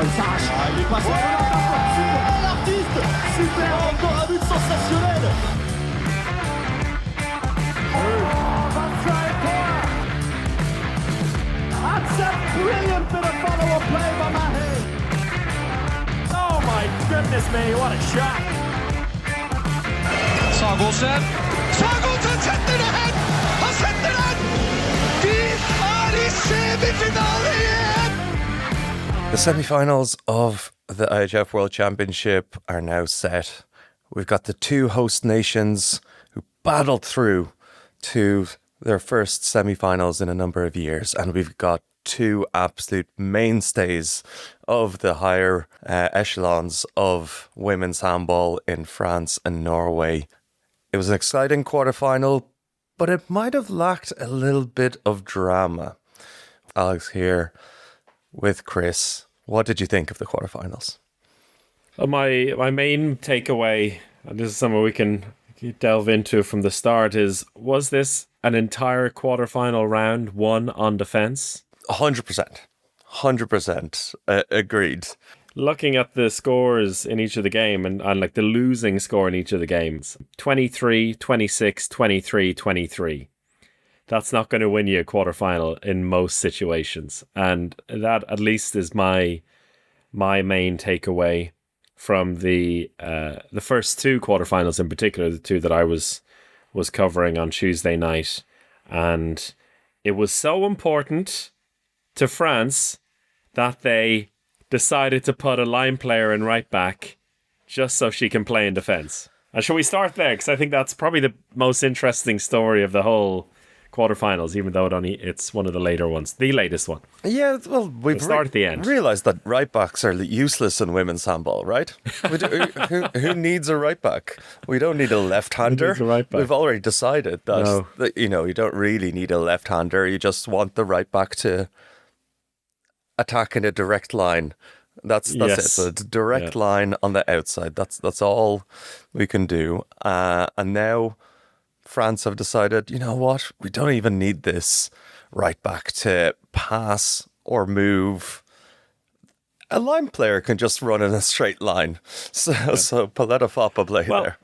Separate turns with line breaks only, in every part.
l'atterrissage.
Il est passé. Super, l'artiste. Super, encore un but sensationnel. That's a brilliant bit of follow-up play by Mahe. Oh my goodness me, what a shot.
Sagosen setter den! Han setter den! Vi er i semifinale igjen!
The semi-finals of the IHF World Championship are now set. We've got the two host nations who battled through to their first semi-finals in a number of years, and we've got two absolute mainstays of the higher echelons of women's handball in France and Norway. It was an exciting quarterfinal, but it might have lacked a little bit of drama. Alex here with Chris. What did you think of the quarterfinals?
My main takeaway, and this is something we can delve into from the start, was this an entire quarterfinal round won on defence?
100%. 100% agreed.
Looking at the scores in each of the game and like the losing score in each of the games, 23, 26, 23, 23. That's not going to win you a quarterfinal in most situations. And that at least is my main takeaway from the first two quarterfinals in particular, the two that I was covering on Tuesday night. And it was so important to France that they decided to put a line player in right back just so she can play in defence. And shall we start there? Because I think that's probably the most interesting story of the whole quarterfinals, even though it's one of the later ones, the latest one.
Yeah, well, we've
start at the end.
Realised that right backs are useless in women's handball, right? Who needs a right back? We don't need a left-hander.
Who needs a right back?
We've already decided that you don't really need a left-hander. You just want the right back to attack in a direct line. That's it. So it's a direct line on the outside. That's all we can do. And now France have decided, you know what? We don't even need this right back to pass or move. A line player can just run in a straight line. So Paletta Foppa play there.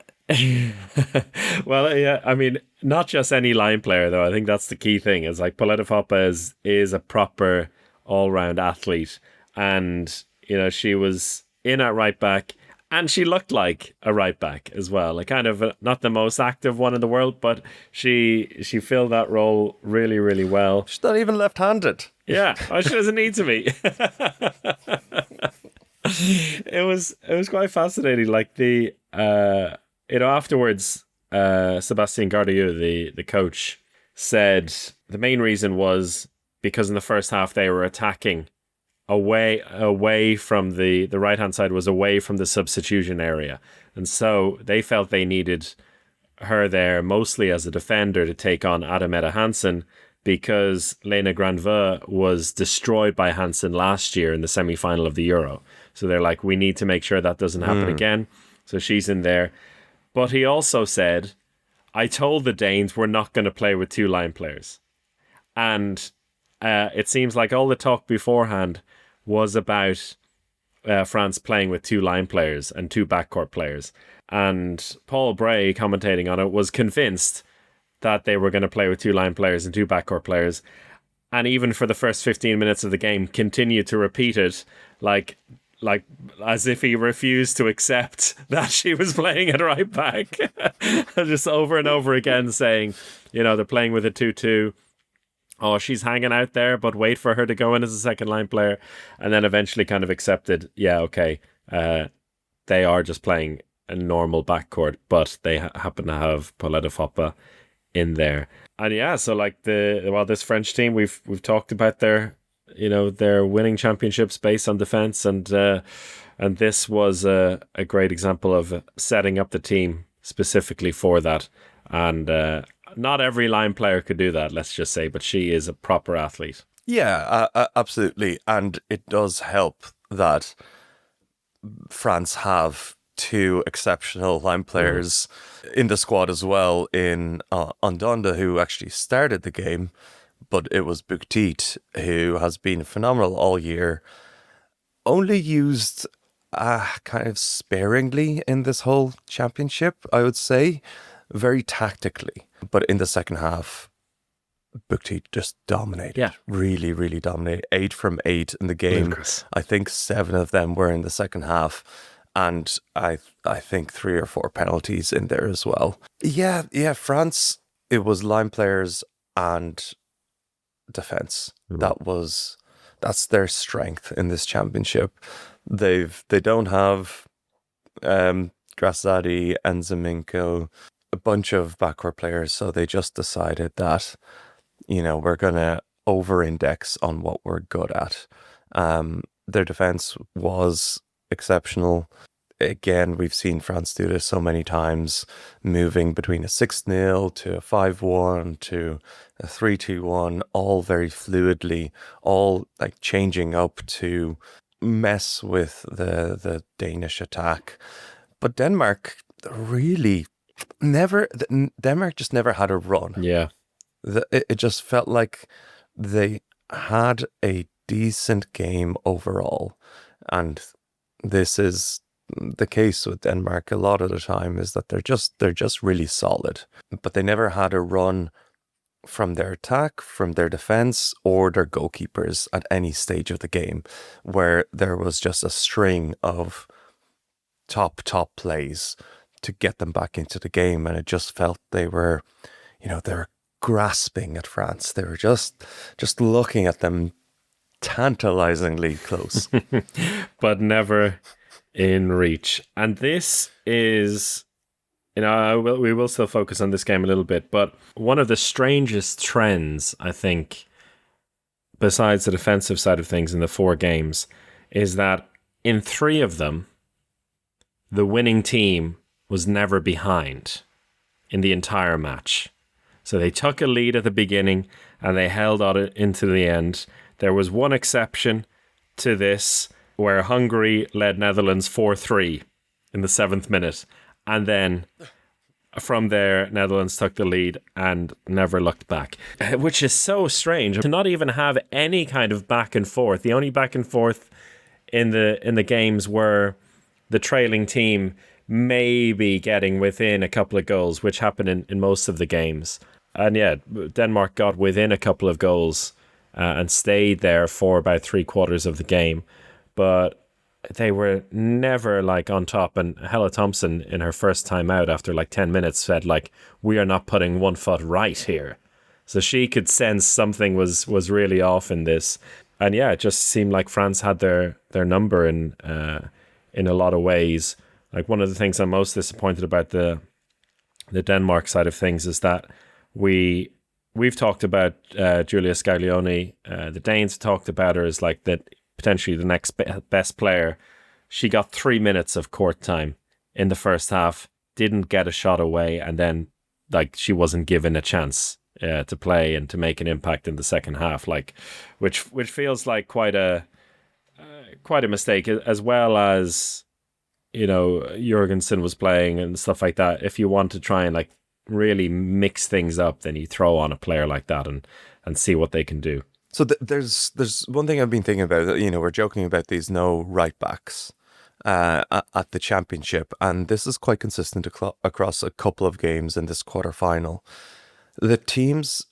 Well, yeah, I mean, not just any line player, though. I think that's the key thing. Is like Paletta Foppa is a proper all-round athlete, and she was in at right back, and she looked like a right back as well. Like kind of not the most active one in the world, but she filled that role really, really well.
She's not even left-handed.
Yeah, she doesn't need to be. It was quite fascinating. Like the afterwards, Sebastien Gardieu, the coach, said the main reason was because in the first half they were attacking away from the right-hand side, was away from the substitution area. And so they felt they needed her there mostly as a defender to take on Adametta Hansen, because Lena Grandveux was destroyed by Hansen last year in the semi-final of the Euro. So they're like, we need to make sure that doesn't happen again. So she's in there. But he also said, I told the Danes we're not going to play with two line players. And it seems like all the talk beforehand was about France playing with two line players and two backcourt players. And Paul Bray, commentating on it, was convinced that they were going to play with two line players and two backcourt players. And even for the first 15 minutes of the game, continued to repeat it like as if he refused to accept that she was playing at right back. Just over and over again saying, they're playing with a 2-2. Oh, she's hanging out there, but wait for her to go in as a second line player. And then eventually kind of accepted, they are just playing a normal backcourt, but they happen to have Paletta Foppa in there. And so like this French team, we've talked about their winning championships based on defense, and this was a great example of setting up the team specifically for that. And not every line player could do that, let's just say, but she is a proper athlete.
Yeah, absolutely. And it does help that France have two exceptional line players in the squad as well, in Ondonda, who actually started the game, but it was Buktit, who has been phenomenal all year. only used kind of sparingly in this whole championship, I would say, very tactically. But in the second half, Bukti just dominated.
Yeah.
Really, really dominated. 8 from 8 in the game.
Ludicrous.
I think 7 of them were in the second half. And I think 3 or 4 penalties in there as well. Yeah, France, it was line players and defense. That's their strength in this championship. They don't have Grassadi and Zeminko, a bunch of backward players, so they just decided that, we're gonna over-index on what we're good at. Their defense was exceptional. Again, we've seen France do this so many times, moving between a 6-0 to a 5-1 to a 3-2-1, all very fluidly, all like changing up to mess with the Danish attack. But Denmark just never had a run.
Yeah.
It just felt like they had a decent game overall. And this is the case with Denmark a lot of the time, is that they're just really solid. But they never had a run from their attack, from their defense, or their goalkeepers at any stage of the game, where there was just a string of top plays to get them back into the game. And it just felt they were grasping at France. They were just looking at them tantalizingly close.
But never in reach. And this is, we will still focus on this game a little bit, but one of the strangest trends, I think, besides the defensive side of things in the 4 games, is that in 3 of them, the winning team was never behind in the entire match. So they took a lead at the beginning and they held on it into the end. There was one exception to this, where Hungary led Netherlands 4-3 in the 7th minute. And then from there, Netherlands took the lead and never looked back, which is so strange to not even have any kind of back and forth. The only back and forth in the games were the trailing team maybe getting within a couple of goals, which happened in most of the games. And yeah, Denmark got within a couple of goals and stayed there for about 3/4 of the game. But they were never like on top. And Hella Thompson, in her first time out after like 10 minutes, said like, we are not putting one foot right here. So she could sense something was really off in this. And yeah, it just seemed like France had their number in a lot of ways. Like, one of the things I'm most disappointed about the Denmark side of things is that we've talked about Giulia Scaglione. The Danes talked about her as like that potentially the next best player. She got 3 minutes of court time in the first half, didn't get a shot away, and then like she wasn't given a chance to play and to make an impact in the second half. Like, which feels like quite a mistake, as well as, Jurgensen was playing and stuff like that. If you want to try and like really mix things up, then you throw on a player like that and see what they can do.
So there's one thing I've been thinking about. We're joking about these no right backs at the championship, and this is quite consistent across a couple of games in this quarterfinal. The teams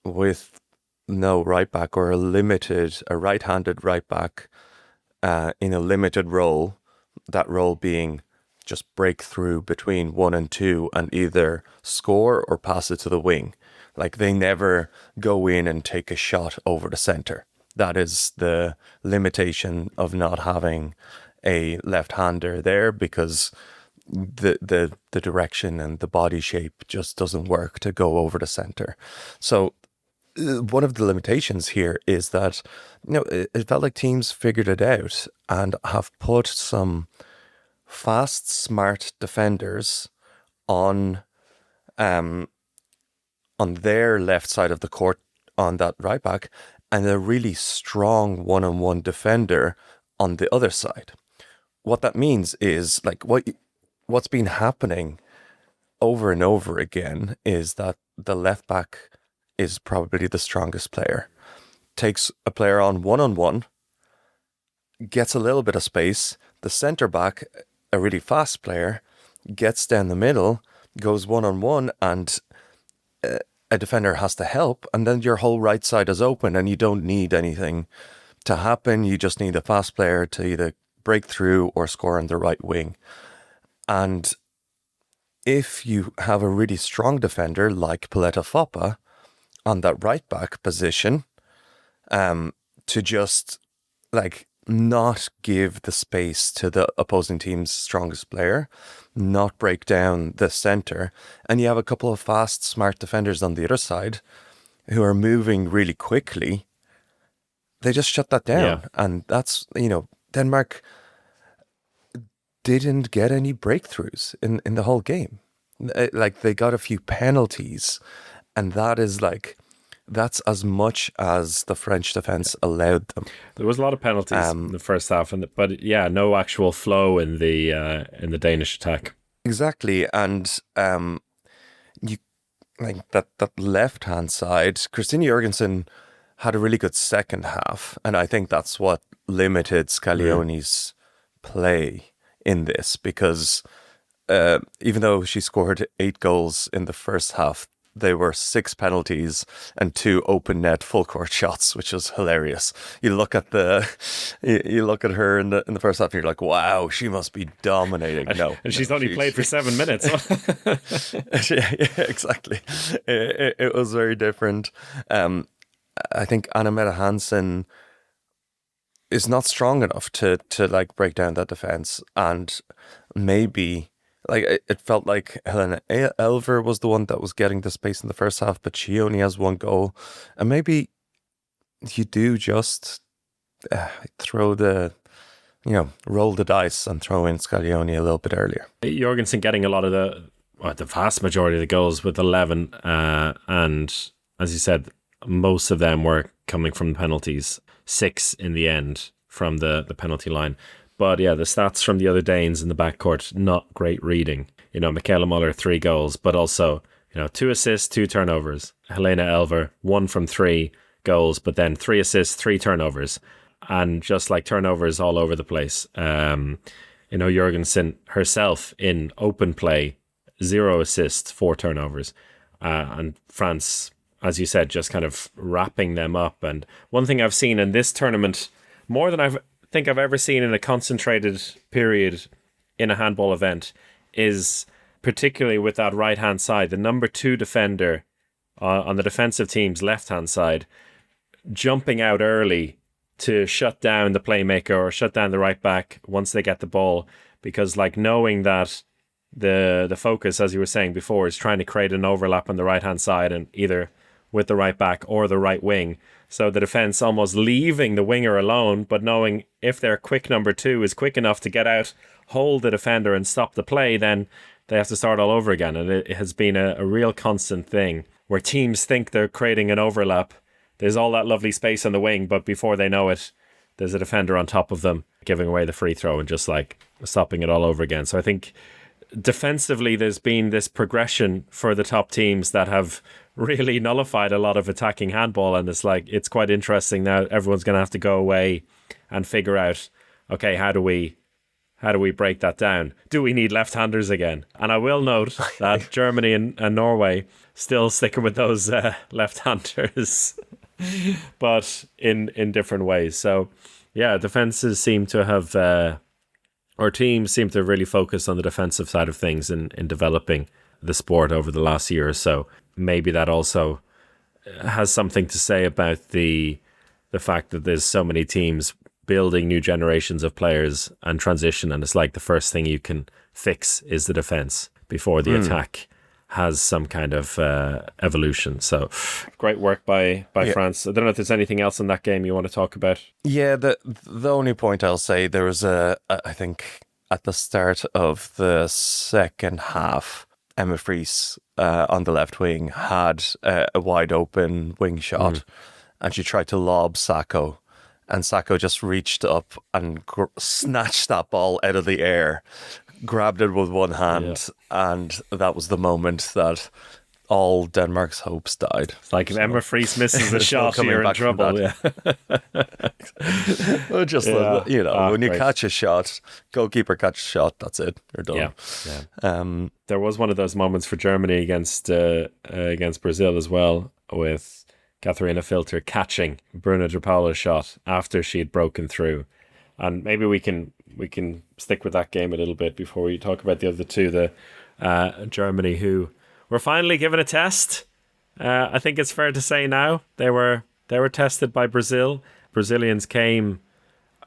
with no right back, or a right-handed right back in a limited role, that role being just break through between 1 and 2 and either score or pass it to the wing. Like, they never go in and take a shot over the centre. That is the limitation of not having a left-hander there, because the direction and the body shape just doesn't work to go over the centre. So one of the limitations here is that, it felt like teams figured it out and have put some fast, smart defenders on their left side of the court on that right back, and a really strong one-on-one defender on the other side. What that means is, like, what's been happening over and over again is that the left back is probably the strongest player, takes a player on one-on-one, gets a little bit of space. The centre back, a really fast player, gets down the middle, goes one-on-one, and a defender has to help, and then your whole right side is open, and you don't need anything to happen. You just need a fast player to either break through or score on the right wing. And if you have a really strong defender like Paletta Foppa on that right back position, to just like not give the space to the opposing team's strongest player, not break down the centre, and you have a couple of fast, smart defenders on the other side who are moving really quickly, they just shut that down.
Yeah.
And that's, Denmark didn't get any breakthroughs in the whole game. Like, they got a few penalties, and that's as much as the French defence allowed them.
There was a lot of penalties in the first half, but no actual flow in the Danish attack.
Exactly, and you like that left hand side. Christine Jorgensen had a really good second half, and I think that's what limited Scaglione's play in this, because even though she scored 8 goals in the first half, there were 6 penalties and 2 open net full court shots, which was hilarious. You look at her in the first half, and you're like, wow, she must be dominating. No,
and she's only played for 7 minutes.
Yeah, exactly. It was very different. I think Anna Mette Hansen is not strong enough to like break down that defense, and maybe. Like, it felt like Helena Elver was the one that was getting the space in the first half, but she only has 1 goal. And maybe you do just roll the dice and throw in Scaglione a little bit earlier.
Jorgensen getting a lot of the vast majority of the goals with 11. And as you said, most of them were coming from penalties. 6 in the end from the penalty line. But yeah, the stats from the other Danes in the backcourt, not great reading. Michaela Muller, 3 goals, but also, 2 assists, 2 turnovers. Helena Elver, 1 from 3 goals, but then 3 assists, 3 turnovers. And just like turnovers all over the place. Jorgensen herself in open play, 0 assists, 4 turnovers. And France, as you said, just kind of wrapping them up. And one thing I've seen in this tournament, more than I think I've ever seen in a concentrated period in a handball event, is particularly with that right hand side, the number 2 defender on the defensive team's left hand side, jumping out early to shut down the playmaker or shut down the right back once they get the ball, because like knowing that the focus, as you were saying before, is trying to create an overlap on the right hand side, and either with the right back or the right wing. So the defence almost leaving the winger alone, but knowing if their quick number 2 is quick enough to get out, hold the defender and stop the play, then they have to start all over again. And it has been a real constant thing where teams think they're creating an overlap. There's all that lovely space on the wing, but before they know it, there's a defender on top of them giving away the free throw and just like stopping it all over again. So I think defensively there's been this progression for the top teams that have really nullified a lot of attacking handball, and it's quite interesting now. Everyone's going to have to go away and figure out, okay, how do we break that down? Do we need left-handers again? And I will note that Germany and Norway still sticking with those left-handers, but in different ways. So yeah, defenses seem to have our teams seem to really focus on the defensive side of things in developing the sport over the last year or so. Maybe that also has something to say about the fact that there's so many teams building new generations of players and transition, and it's like the first thing you can fix is the defense before the attack has some kind of evolution. So great work by France. I don't know if there's anything else in that game you want to talk about.
Yeah, the only point I'll say, there was I think at the start of the second half, Emma Fries on the left wing had a wide open wing shot, and she tried to lob Sacco, and Sacco just reached up and snatched that ball out of the air, grabbed it with one hand, and that was the moment that all Denmark's hopes died.
It's like if Emma Fries misses a
There's no
shot,
coming
you're in
back from
trouble. Yeah.
Well, just
Yeah.
when you
Great.
catch a shot, goalkeeper catch a shot, that's it. You're done.
Yeah. There was one of those moments for Germany against Brazil as well, with Katharina Filter catching Bruna de Paula's shot after she'd broken through. And maybe we can stick with that game a little bit before we talk about the other two, the Germany, who were finally given a test. I think it's fair to say now they were tested by Brazil. Brazilians came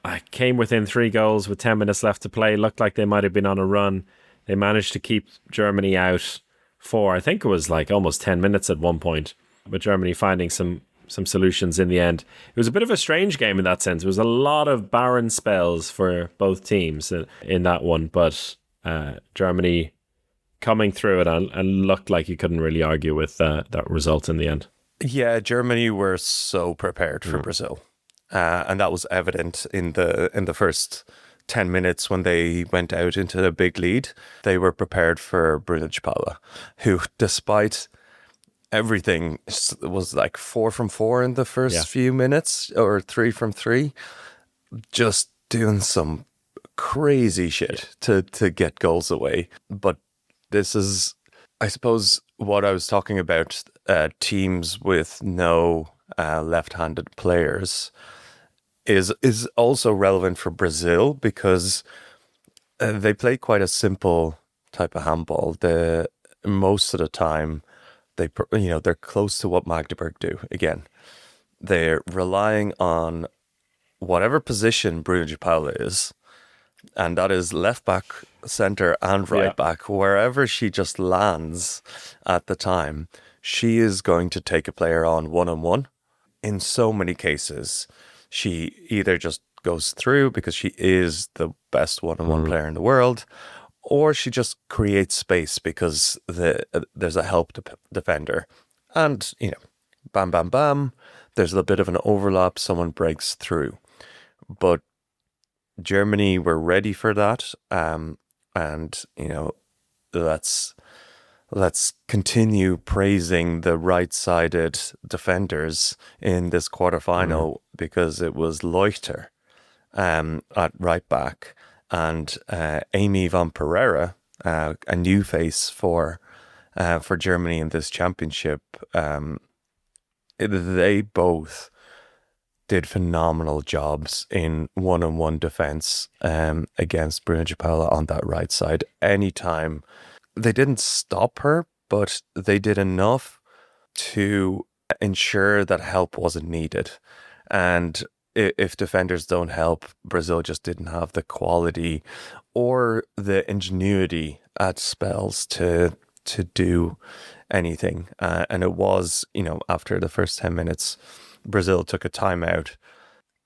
within 3 goals with 10 minutes left to play. Looked like they might have been on a run. They managed to keep Germany out for, I think it was like almost 10 minutes at one point, but Germany finding some solutions in the end. It was a bit of a strange game in that sense. It was a lot of barren spells for both teams in that one, but Germany coming through it and looked like you couldn't really argue with that result in the end.
Yeah, Germany were so prepared for Brazil, and that was evident in the first 10 minutes when they went out into a big lead. They were prepared for Bruna de Paula, who, despite everything, was like 4 from 4 in the first few minutes, or 3 from 3, just doing some crazy shit to get goals away. But this is, I suppose, what I was talking about, teams with no left-handed players is also relevant for Brazil, because they play quite a simple type of handball. Most of the time, they're close to what Magdeburg do. Again, they're relying on whatever position Bruna de Paula is, and that is left back, centre and right back. Wherever she just lands at the time, she is going to take a player on one-on-one. In so many cases, she either just goes through because she is the best one-on-one player in the world, or she just creates space because there's a help defender. And, bam, bam, bam, there's a bit of an overlap, someone breaks through. But Germany were ready for that. And, let's continue praising the right-sided defenders in this quarterfinal, because it was Leuchter at right back and Amy van Pereira, a new face for Germany in this championship. They both did phenomenal jobs in one-on-one defense against Bruna de Paula on that right side. Anytime, they didn't stop her, but they did enough to ensure that help wasn't needed. And if defenders don't help, Brazil just didn't have the quality or the ingenuity at spells to do anything. And it was, after the first 10 minutes, Brazil took a timeout,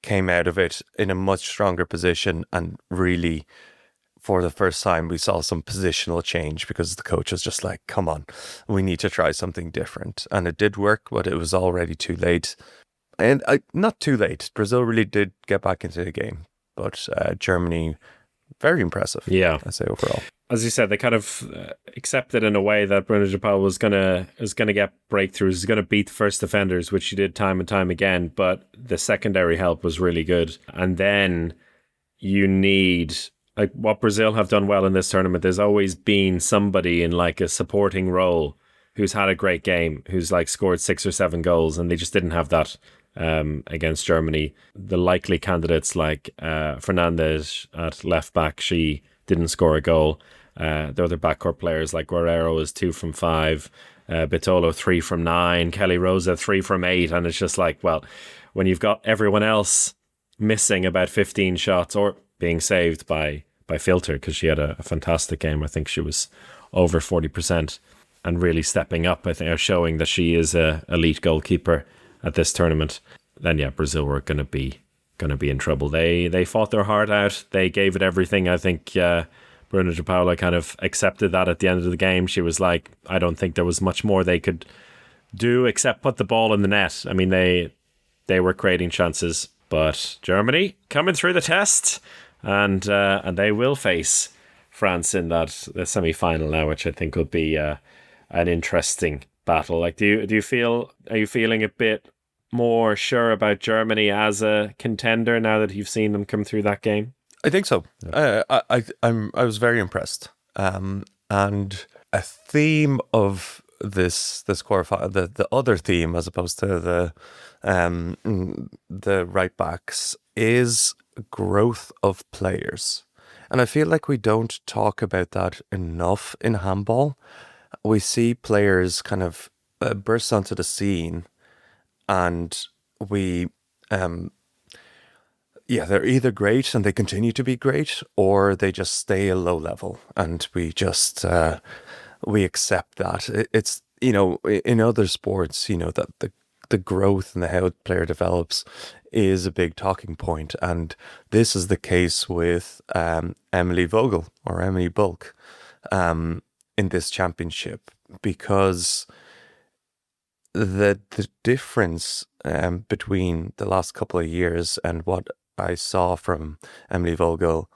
came out of it in a much stronger position, and really, for the first time, we saw some positional change, because the coach was just like, come on, we need to try something different. And it did work, but it was already too late. And not too late. Brazil really did get back into the game. But Germany, very impressive.
Yeah.
I say overall.
As you said, they kind of accepted in a way that Bruna de Paula was gonna get breakthroughs, was gonna beat first defenders, which she did time and time again. But the secondary help was really good. And then you need, like, what Brazil have done well in this tournament. There's always been somebody in like a supporting role who's had a great game, who's like scored 6 or 7 goals, and they just didn't have that against Germany. The likely candidates like Fernandez at left back, she didn't score a goal. The other backcourt players like Guerrero is 2 from 5, Bitolo 3 from 9, Kelly Rosa 3 from 8, and it's just like, well, when you've got everyone else missing about 15 shots or being saved by Filter, because she had a fantastic game. I think she was over 40% and really stepping up, I think, or showing that she is a elite goalkeeper at this tournament. Then Brazil were going to be in trouble. They fought their heart out. They gave it everything. I think Bruna de Paula kind of accepted that at the end of the game. She was like, I don't think there was much more they could do except put the ball in the net. I mean, they were creating chances, but Germany coming through the test, and they will face France in the semi-final now, which I think will be an interesting battle? Like, are you feeling a bit more sure about Germany as a contender now that you've seen them come through that game?
I think so. I was very impressed. And a theme of this quarterfinal, the other theme as opposed to the right backs, is growth of players. And I feel like we don't talk about that enough in handball. We see players kind of burst onto the scene, and we they're either great and they continue to be great, or they just stay a low level, and we just we accept that. It's, in other sports, that the growth and how a player develops is a big talking point, and this is the case with Emily Vogel, or Emily Bulk, in this championship, because the difference between the last couple of years and what I saw from Emily Vogel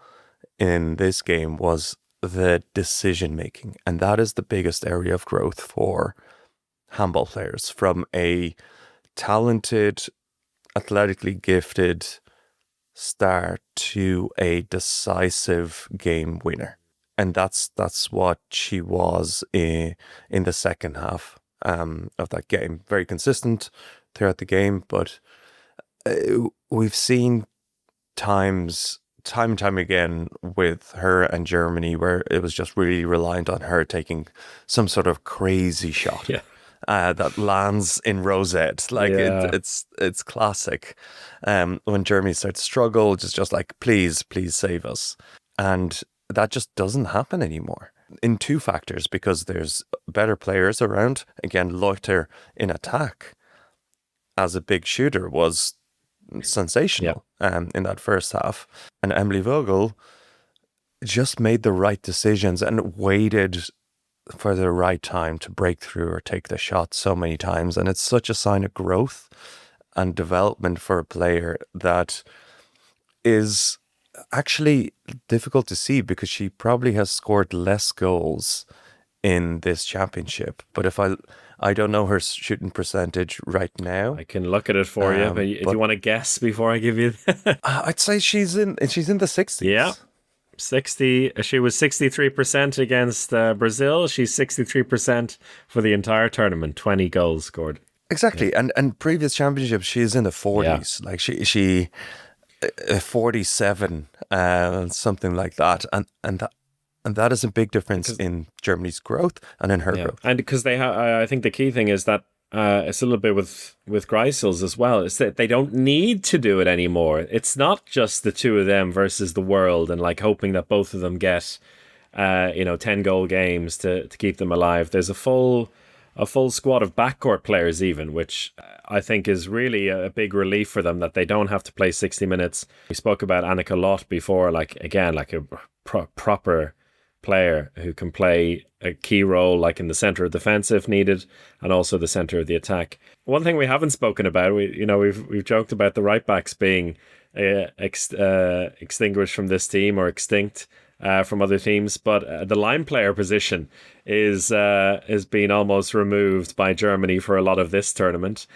in this game was the decision making, and that is the biggest area of growth for handball players, from a talented, athletically gifted star to a decisive game winner. And that's what she was in the second half of that game. Very consistent throughout the game, but we've seen time and time again with her and Germany where it was just really reliant on her taking some sort of crazy shot.
Yeah.
That lands in rosette. Like, it's classic. When Germany starts to struggle, just like, please save us. And that just doesn't happen anymore. In two factors, because there's better players around. Again, Leuchter in attack as a big shooter was sensational in that first half. And Emily Vogel just made the right decisions and waited for the right time to break through or take the shot so many times. And it's such a sign of growth and development for a player that is actually difficult to see, because she probably has scored less goals in this championship. But if I don't know her shooting percentage right now.
I can look at it for you, but do you want to guess before I give you?
I'd say she's in the 60s.
Yeah. 60. She was 63% against Brazil. She's 63% for the entire tournament. 20 goals scored.
Exactly. Yeah. And previous championships, she's in the 40s. Yeah. Like she 47, something like that. And that is a big difference in Germany's growth and in her growth.
And because they have, I think the key thing is that it's a little bit with Greisels as well. It's that they don't need to do it anymore. It's not just the two of them versus the world, and like hoping that both of them get 10 goal games to keep them alive. There's a full squad of backcourt players even, which I think is really a big relief for them, that they don't have to play 60 minutes. We spoke about Annika Lott before, like a proper player who can play a key role, like in the center of defense if needed, and also the center of the attack. One thing we haven't spoken about, we've joked about the right backs being extinguished from this team, or extinct from other teams, but the line player position is being almost removed by Germany for a lot of this tournament,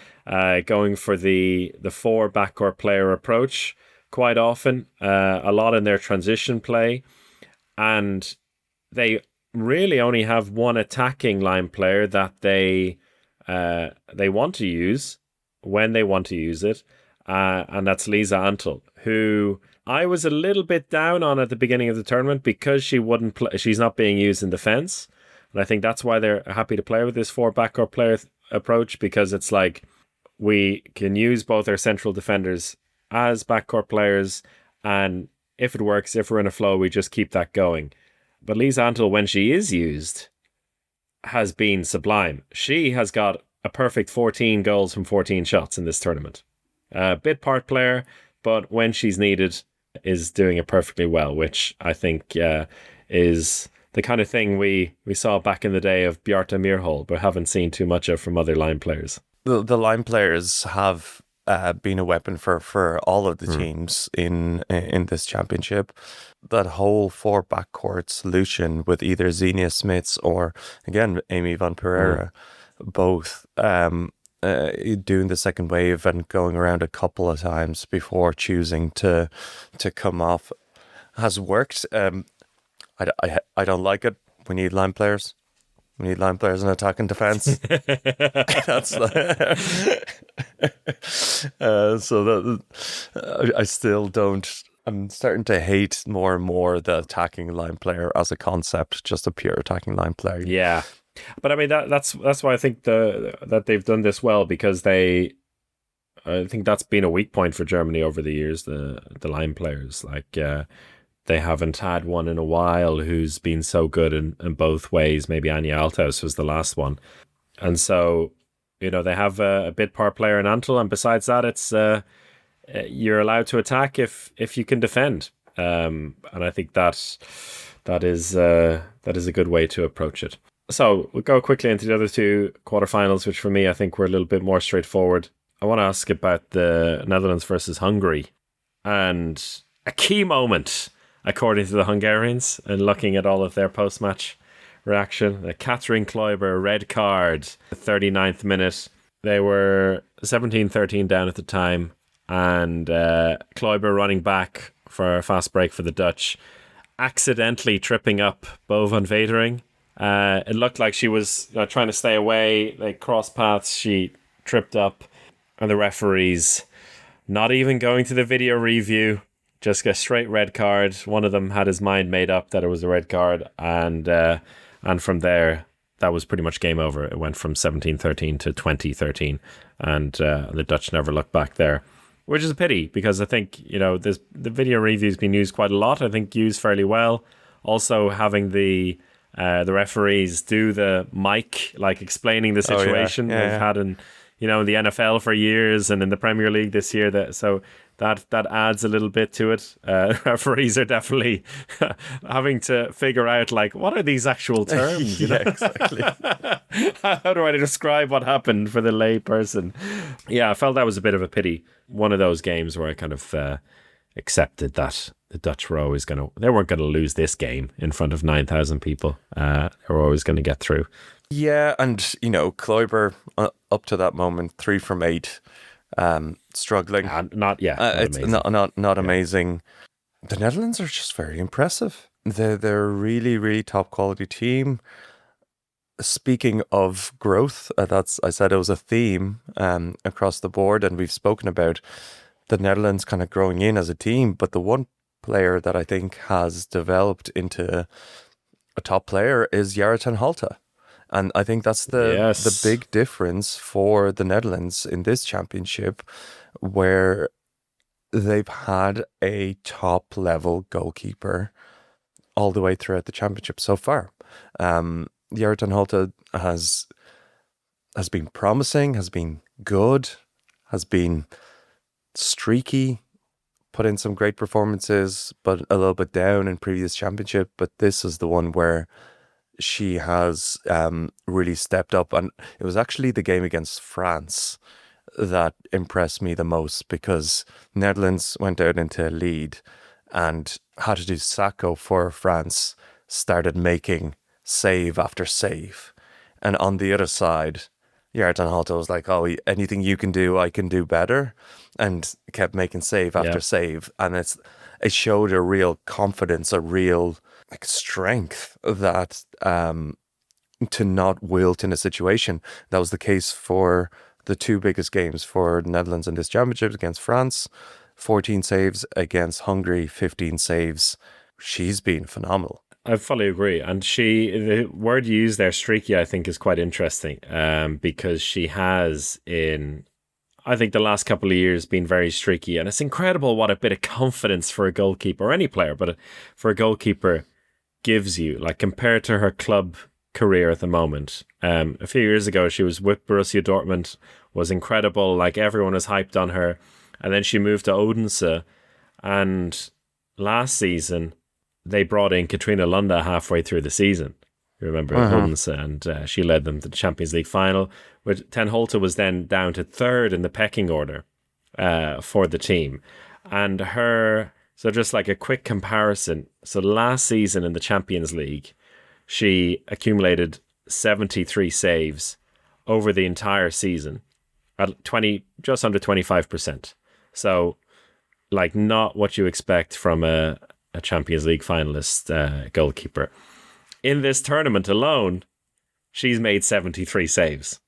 going for the 4 backcourt player approach quite often, a lot in their transition play, and they really only have one attacking line player that they want to use when they want to use it, and that's Lisa Antel, who I was a little bit down on at the beginning of the tournament because she wouldn't play. She's not being used in defense, and I think that's why they're happy to play with this 4 backcourt player approach, because it's like we can use both our central defenders as backcourt players, and if it works, if we're in a flow, we just keep that going. But Lisa Antel, when she is used, has been sublime. She has got a perfect 14 goals from 14 shots in this tournament. Bit part player, but when she's needed, is doing it perfectly well, which I think is the kind of thing we saw back in the day of Bjarta Myrhol, but haven't seen too much of from other line players.
The line players have been a weapon for all of the teams in this championship. That whole 4 backcourt solution with either Xenia Smits or, again, Amy van Pereira both doing the second wave and going around a couple of times before choosing to come off has worked. I don't like it. We need line players. We need line players in attack and defense. That's so that I still don't. I'm starting to hate more and more the attacking line player as a concept, just a pure attacking line player.
Yeah, but I mean that's why I think that they've done this well, because I think that's been a weak point for Germany over the years. The line players, like they haven't had one in a while who's been so good in both ways. Maybe Anja Althaus was the last one, and so they have a bit par player in Antel, and besides that, it's you're allowed to attack if you can defend, and I think that is a good way to approach it. So we'll go quickly into the other two quarterfinals, which for me I think were a little bit more straightforward. I want to ask about the Netherlands versus Hungary, and a key moment, according to the Hungarians, and looking at all of their post-match reaction. Catherine Kluivert, red card, the 39th minute. They were 17-13 down at the time, and Kluivert running back for a fast break for the Dutch, accidentally tripping up Bo van Vetering. It looked like she was trying to stay away. They crossed paths, she tripped up, and the referees, not even going to the video review, just a straight red card. One of them had his mind made up that it was a red card, and from there, that was pretty much game over. It went from 17-13 to 20-13, and the Dutch never looked back there, which is a pity, because I think the video review's been used quite a lot. I think used fairly well. Also, having the referees do the mic, like explaining the situation they've had in the NFL for years and in the Premier League this year. That adds a little bit to it. Referees are definitely having to figure out, like, what are these actual terms?
Exactly.
How do I describe what happened for the lay person? Yeah, I felt that was a bit of a pity. One of those games where I kind of accepted that the Dutch were always they weren't going to lose this game in front of 9,000 people. They were always going to get through.
Yeah, and Kluivert up to that moment, 3 from 8. Struggling.
Not
amazing. The Netherlands are just very impressive. They're a really, really top quality team. Speaking of growth, I said it was a theme across the board, and we've spoken about the Netherlands kind of growing in as a team. But the one player that I think has developed into a top player is Jara ten Holte. And I think that's the big difference for the Netherlands in this championship, where they've had a top level goalkeeper all the way throughout the championship so far. Jara ten Holte has been promising, has been good, has been streaky, put in some great performances, but a little bit down in previous championship. But this is the one where she has really stepped up, and it was actually the game against France that impressed me the most, because Netherlands went out into a lead and had to do Sacco for France started making save after save, and on the other side Jara ten Holte was like, oh, anything you can do I can do better, and kept making save after save, and it showed a real confidence, a real strength that to not wilt in a situation. That was the case for the two biggest games for the Netherlands in this championship, against France, 14 saves, against Hungary, 15 saves. She's been phenomenal.
I fully agree. And the word you use there, streaky, I think is quite interesting, because she has I think the last couple of years been very streaky, and it's incredible what a bit of confidence for a goalkeeper, or any player, but for a goalkeeper gives you, like, compared to her club career at the moment. A few years ago, she was with Borussia Dortmund, was incredible, like everyone was hyped on her, and then she moved to Odense, and last season they brought in Katrina Lunda halfway through the season. You remember Odense, and she led them to the Champions League final. But Ten Holte was then down to third in the pecking order for the team, and her. So just like a quick comparison. So last season in the Champions League, she accumulated 73 saves over the entire season at just under 25%. So, like, not what you expect from a Champions League finalist goalkeeper. In this tournament alone, she's made 73 saves.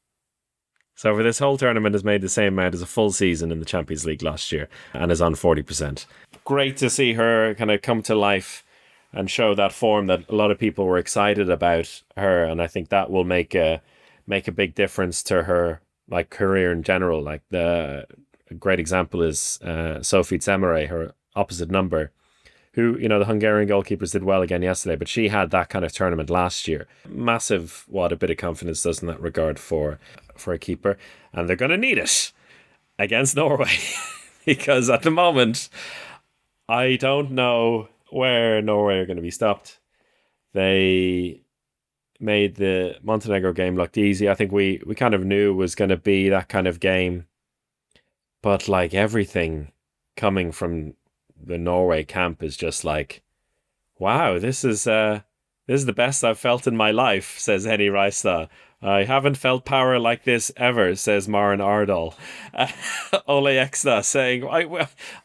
So for this whole tournament has made the same amount as a full season in the Champions League last year and is on 40%. Great to see her kind of come to life and show that form that a lot of people were excited about her, and I think that will make a big difference to her like career in general. Like a great example is Sophie Zemere, her opposite number, who, you know, the Hungarian goalkeepers did well again yesterday, but she had that kind of tournament last year. Massive, what a bit of confidence does in that regard for a keeper. And they're going to need it against Norway because at the moment, I don't know where Norway are going to be stopped. They made the Montenegro game look easy. I think we kind of knew it was going to be that kind of game. But like everything coming from the Norway camp is just like, wow, this is the best I've felt in my life, says Henny Reistad. I haven't felt power like this ever, says Maren Ardal. Ole Ekstad saying,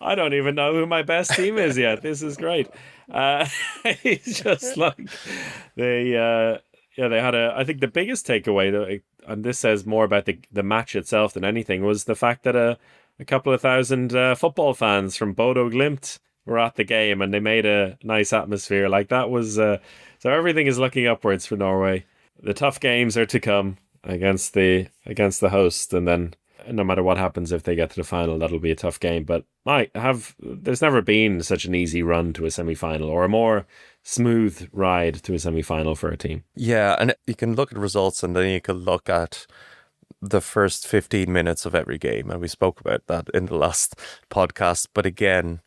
I don't even know who my best team is yet. This is great. He's just like, they had I think the biggest takeaway, though, and this says more about the match itself than anything, was the fact that a couple of thousand football fans from Bodo Glimt were at the game and they made a nice atmosphere. Like that was, so everything is looking upwards for Norway. The tough games are to come against the host, and then no matter what happens, if they get to the final, that'll be a tough game. But there's never been such an easy run to a semi-final or a more smooth ride to a semi-final for a team.
Yeah, and you can look at results and then you can look at the first 15 minutes of every game, and we spoke about that in the last podcast. But again,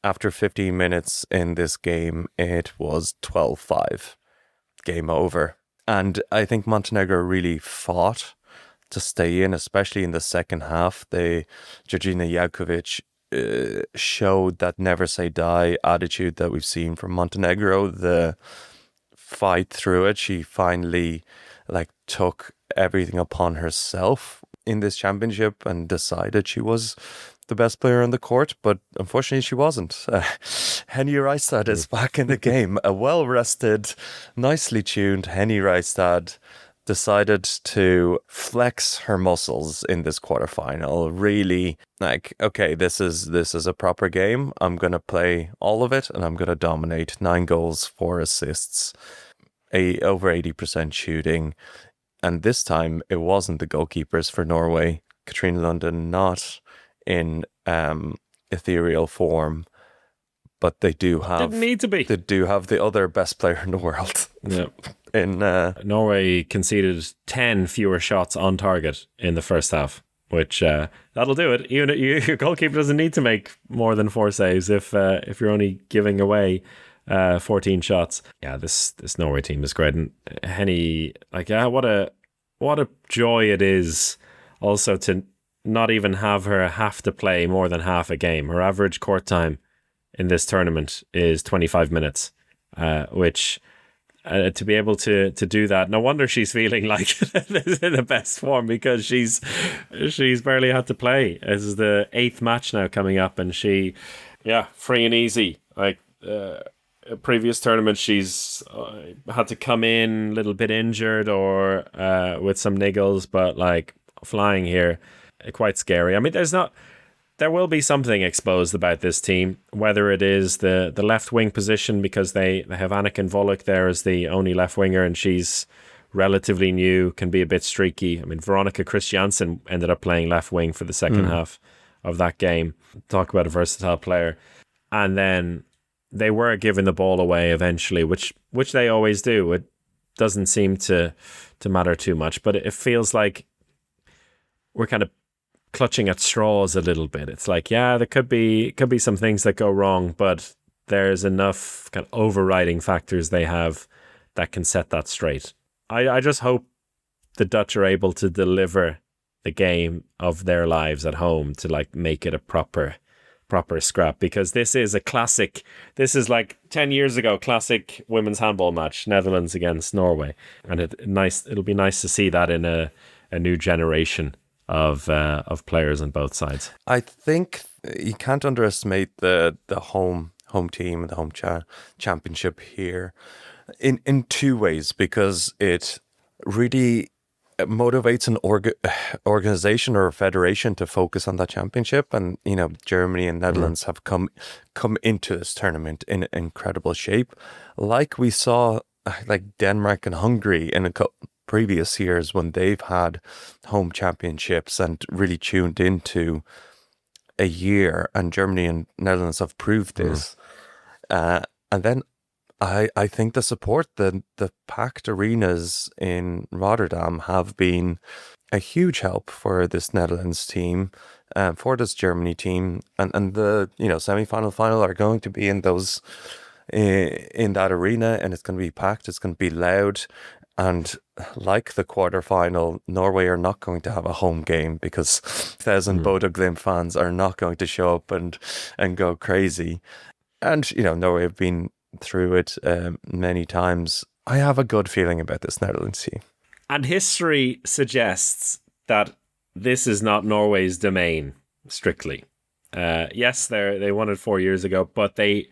after 15 minutes in this game, it was 12-5, game over. And I think Montenegro really fought to stay in, especially in the second half. Georgina Jankovic showed that never say die attitude that we've seen from Montenegro, the fight through it. She finally took everything upon herself in this championship and decided she was the best player on the court, but unfortunately she wasn't. Henny Reistad is back in the game. A well-rested, nicely tuned Henny Reistad decided to flex her muscles in this quarterfinal. Really, okay, this is a proper game. I'm going to play all of it and I'm going to dominate. 9 goals, 4 assists, over 80% shooting. And this time, it wasn't the goalkeepers for Norway. Katrine London not in ethereal form, but they do have...
Didn't need to be.
They do have the other best player in the world.
Yeah.
Norway
conceded 10 fewer shots on target in the first half, which that'll do it. Your goalkeeper doesn't need to make more than 4 saves if you're only giving away 14 shots. Yeah, this Norway team is great. And Henny, what a joy it is also to not even have her have to play more than half a game. Her average court time in this tournament is 25 minutes, which to be able to do that, no wonder she's feeling like in the best form, because she's barely had to play. This is the 8th match now coming up, and she, free and easy. Previous tournament, she's had to come in a little bit injured or with some niggles, but flying here, quite scary. I mean, there will be something exposed about this team, whether it is the left wing position, because they have Anniken Volek there as the only left winger, and she's relatively new, can be a bit streaky. I mean, Veronica Christiansen ended up playing left wing for the second half of that game. Talk about a versatile player. And then they were giving the ball away eventually, which they always do. It doesn't seem to matter too much, but it feels like we're kind of clutching at straws a little bit. It's like, there could be some things that go wrong, but there's enough kind of overriding factors they have that can set that straight. I just hope the Dutch are able to deliver the game of their lives at home to make it a proper scrap, because this is a classic. This is 10 years ago, classic women's handball match, Netherlands against Norway, and it'll be nice to see that in a a new generation of players on both sides.
I think you can't underestimate the home team and the home championship here in two ways, because it really motivates an organization or a federation to focus on that championship. And Germany and Netherlands have come into this tournament in incredible shape, like we saw like Denmark and Hungary in previous years when they've had home championships and really tuned into a year. And Germany and Netherlands have proved this. And then I think the support, the packed arenas in Rotterdam have been a huge help for this Netherlands team, for this Germany team, and the semi-final final are going to be in those in that arena, and it's going to be packed, it's going to be loud, and like the quarterfinal, Norway are not going to have a home game because 1,000 Bodø Glimt fans are not going to show up and go crazy. And Norway have been through it many times. I have a good feeling about this Netherlands team.
And history suggests that this is not Norway's domain, strictly. Yes, they won it 4 years ago, but they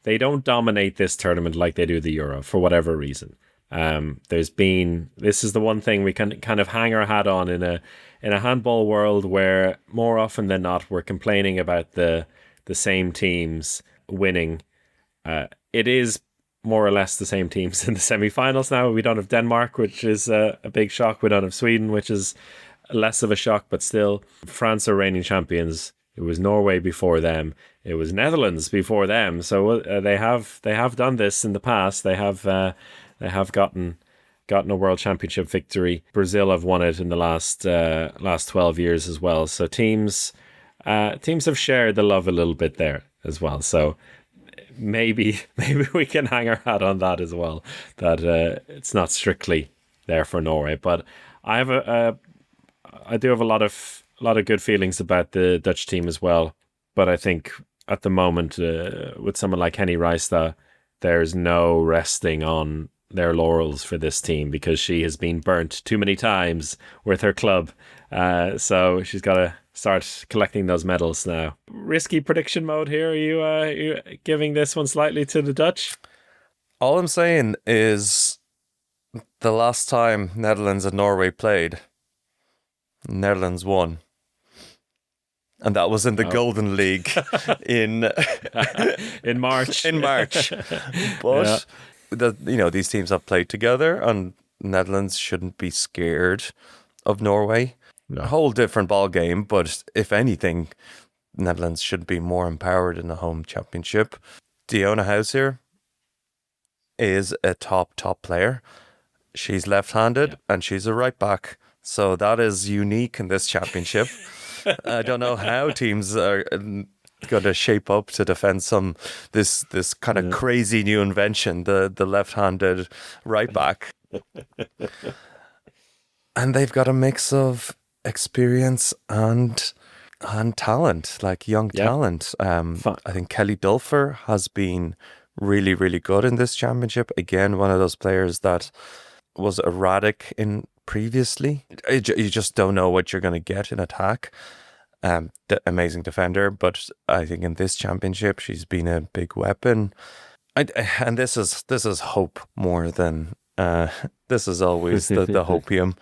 don't dominate this tournament like they do the Euro for whatever reason. This is the one thing we can kind of hang our hat on in a handball world where more often than not we're complaining about the same teams winning. It is more or less the same teams in the semi-finals now. We don't have Denmark, which is a big shock. We don't have Sweden, which is less of a shock, but still. France are reigning champions. It was Norway before them. It was Netherlands before them. So they have done this in the past. They have gotten a world championship victory. Brazil have won it in the last 12 years as well. So teams have shared the love a little bit there as well. So maybe we can hang our hat on that as well, that it's not strictly there for Norway. But I do have a lot of good feelings about the Dutch team as well. But I think at the moment, with someone like Henny Rijstad, there's no resting on their laurels for this team because she has been burnt too many times with her club. So she's got to start collecting those medals now. Risky prediction mode here. Are you giving this one slightly to the Dutch?
All I'm saying is the last time Netherlands and Norway played, Netherlands won. And that was in the Golden League in
March.
In March. But these teams have played together, and Netherlands shouldn't be scared of Norway. No. A whole different ball game, but if anything, Netherlands should be more empowered in the home championship. Diona Houser is a top player. She's left-handed and she's a right back, so that is unique in this championship. I don't know how teams are going to shape up to defend this kind of crazy new invention, the left-handed right back. And they've got a mix of experience and talent, like young talent. I think Kelly Dulfer has been really, really good in this championship. Again, one of those players that was erratic in previously. You just don't know what you're going to get in attack. The amazing defender, but I think in this championship she's been a big weapon. And this is hope more than this is always the hopium.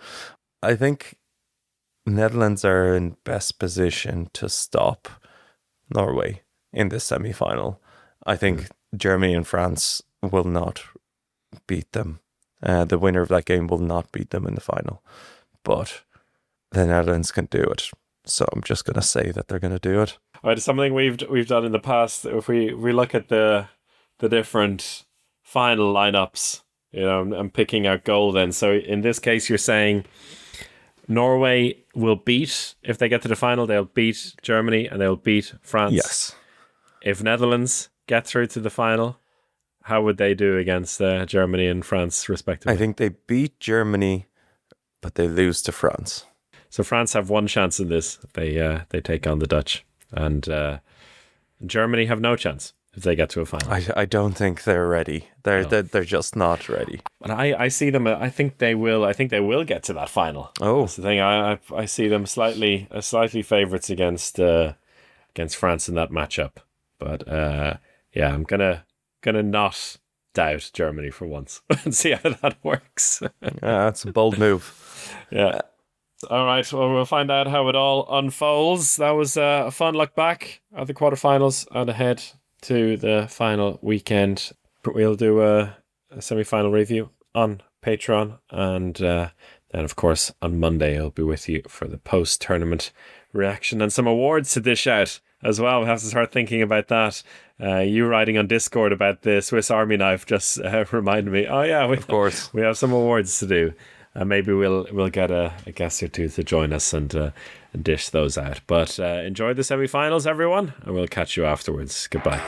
I think Netherlands are in best position to stop Norway in this semi-final. I think Germany and France will not beat them. The winner of that game will not beat them in the final. But the Netherlands can do it. So I'm just going to say that they're going to do it.
All right, something we've done in the past. If we look at the different final lineups, I'm picking out goal then. So in this case, you're saying Norway will beat, if they get to the final, they'll beat Germany and they'll beat France.
Yes.
If Netherlands get through to the final, how would they do against Germany and France, respectively?
I think they beat Germany, but they lose to France.
So France have one chance in this. They take on the Dutch, and Germany have no chance. if they get to a final.
I don't think they're ready. They're just not ready.
But I see them. I think they will. I think they will get to that final.
Oh,
That's the thing. I see them slightly favourites against France in that matchup. But yeah, I'm gonna not doubt Germany for once and see how that works.
that's a bold move.
Yeah. All right. Well, we'll find out how it all unfolds. That was a fun look back at the quarterfinals and ahead to the final weekend. We'll do a semi-final review on Patreon, and then, of course, on Monday I'll be with you for the post-tournament reaction and some awards to dish out as well. We have to start thinking about that. You writing on Discord about the Swiss Army knife just reminded me. Oh yeah,
Of course,
we have some awards to do. Maybe we'll get a guest or two to join us and dish those out. But enjoy the semi-finals, everyone, and we'll catch you afterwards. Goodbye.